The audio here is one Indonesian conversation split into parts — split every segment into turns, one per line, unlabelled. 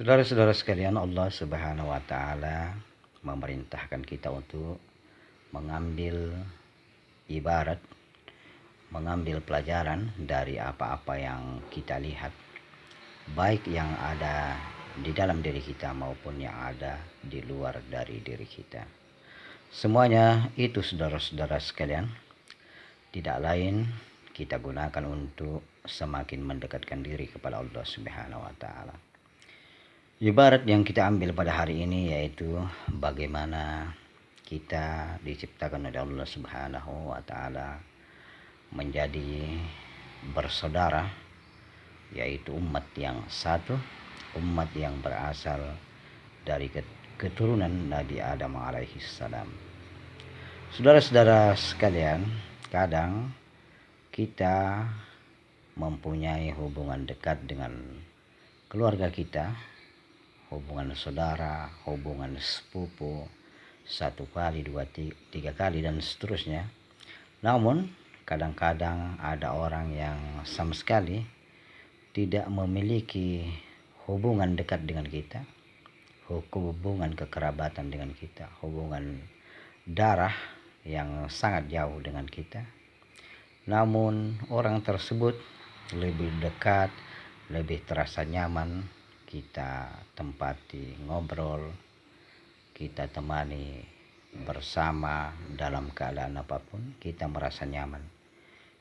Saudara-saudara sekalian, Allah Subhanahu wa taala memerintahkan kita untuk mengambil ibarat, mengambil pelajaran dari apa-apa yang kita lihat, baik yang ada di dalam diri kita maupun yang ada di luar dari diri kita. Semuanya itu, saudara-saudara sekalian, tidak lain kita gunakan untuk semakin mendekatkan diri kepada Allah Subhanahu wa taala. Ibarat yang kita ambil pada hari ini yaitu bagaimana kita diciptakan oleh Allah Subhanahu wa taala menjadi bersaudara, yaitu umat yang satu, umat yang berasal dari keturunan Nabi Adam alaihi salam. Saudara-saudara sekalian, kadang kita mempunyai hubungan dekat dengan keluarga kita, hubungan saudara, hubungan sepupu, satu kali, dua, tiga kali, dan seterusnya. Namun kadang-kadang ada orang yang sama sekali tidak memiliki hubungan dekat dengan kita, hubungan kekerabatan dengan kita, hubungan darah yang sangat jauh dengan kita. Namun orang tersebut lebih dekat, lebih terasa nyaman kita tempati ngobrol, kita temani bersama dalam keadaan apapun, kita merasa nyaman.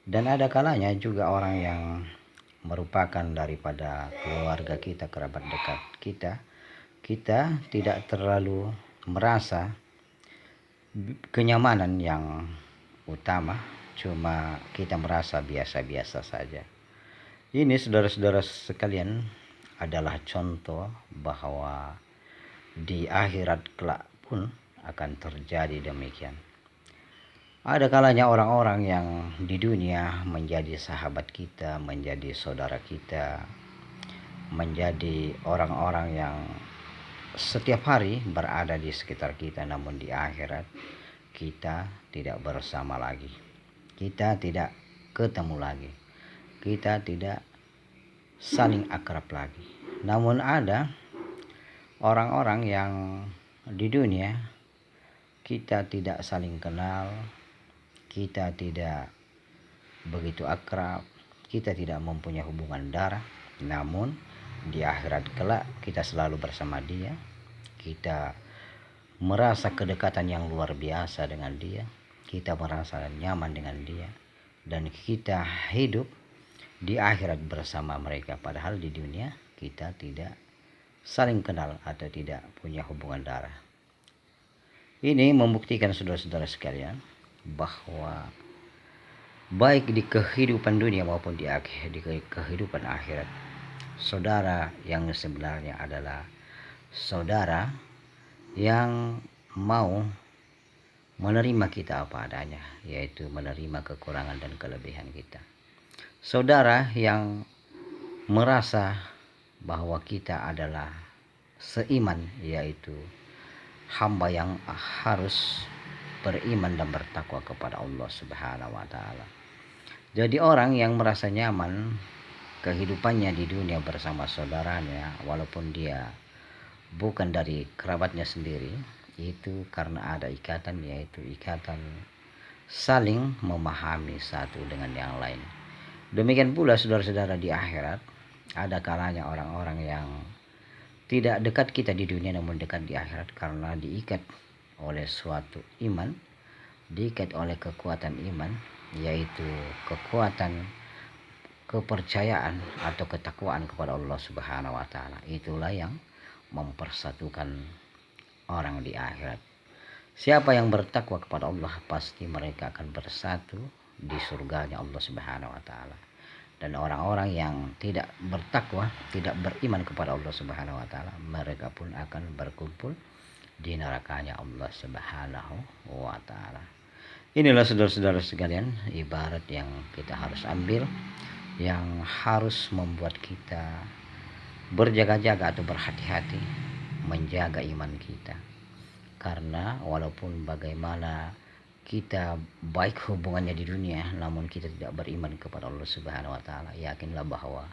Dan ada kalanya juga orang yang merupakan daripada keluarga kita, kerabat dekat kita tidak terlalu merasa kenyamanan yang utama, cuma kita merasa biasa-biasa saja. Ini, saudara-saudara sekalian, adalah contoh bahwa di akhirat kelak pun akan terjadi demikian. Ada kalanya orang-orang yang di dunia menjadi sahabat kita, menjadi saudara kita, menjadi orang-orang yang setiap hari berada di sekitar kita, namun di akhirat kita tidak bersama lagi, kita tidak ketemu lagi, kita tidak saling akrab lagi. Namun ada orang-orang yang di dunia kita tidak saling kenal, kita tidak begitu akrab, kita tidak mempunyai hubungan darah, namun di akhirat kelak kita selalu bersama dia, kita merasa kedekatan yang luar biasa dengan dia, kita merasa nyaman dengan dia, dan kita hidup di akhirat bersama mereka. Padahal di dunia kita tidak saling kenal atau tidak punya hubungan darah. Ini membuktikan, saudara-saudara sekalian, bahwa baik di kehidupan dunia maupun di kehidupan akhirat, saudara yang sebenarnya adalah saudara yang mau menerima kita apa adanya, yaitu menerima kekurangan dan kelebihan kita. Saudara yang merasa bahwa kita adalah seiman, yaitu hamba yang harus beriman dan bertakwa kepada Allah Subhanahu wa taala. Jadi orang yang merasa nyaman kehidupannya di dunia bersama saudaranya, walaupun dia bukan dari kerabatnya sendiri, itu karena ada ikatan, yaitu ikatan saling memahami satu dengan yang lain. Demikian pula, saudara-saudara, di akhirat ada kalanya orang-orang yang tidak dekat kita di dunia namun dekat di akhirat karena diikat oleh suatu iman, diikat oleh kekuatan iman, yaitu kekuatan kepercayaan atau ketakwaan kepada Allah Subhanahu wa taala. Itulah yang mempersatukan orang di akhirat. Siapa yang bertakwa kepada Allah, pasti mereka akan bersatu di surganya Allah Subhanahu wa taala. Dan orang-orang yang tidak bertakwa, tidak beriman kepada Allah Subhanahu wa taala, mereka pun akan berkumpul di nerakanya Allah Subhanahu wa taala. Inilah, saudara-saudara sekalian, ibarat yang kita harus ambil, yang harus membuat kita berjaga-jaga atau berhati-hati menjaga iman kita. Karena walaupun bagaimana kita baik hubungannya di dunia, namun kita tidak beriman kepada Allah Subhanahu wa taala, yakinlah bahwa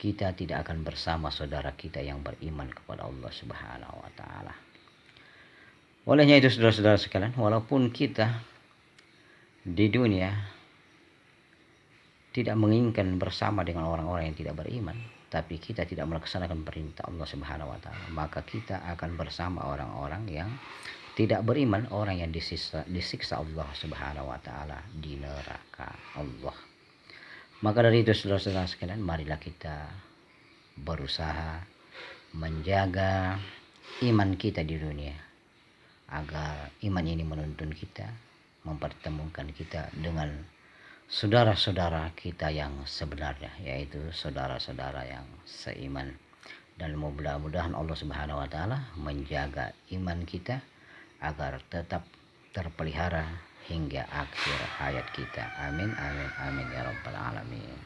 kita tidak akan bersama saudara kita yang beriman kepada Allah Subhanahu wa taala. Olehnya itu saudara-saudara sekalian, walaupun kita di dunia tidak menginginkan bersama dengan orang-orang yang tidak beriman, tapi kita tidak melaksanakan perintah Allah Subhanahu wa taala, maka kita akan bersama orang-orang yang tidak beriman, orang yang disiksa Allah Subhanahu wa taala di neraka Allah. Maka dari itu saudara-saudara sekalian, marilah kita berusaha menjaga iman kita di dunia, agar iman ini menuntun kita, mempertemukan kita dengan saudara-saudara kita yang sebenarnya, yaitu saudara-saudara yang seiman. Dan mudah-mudahan Allah Subhanahu wa taala menjaga iman kita agar tetap terpelihara hingga akhir hayat kita. Amin amin amin ya rabbal alamin.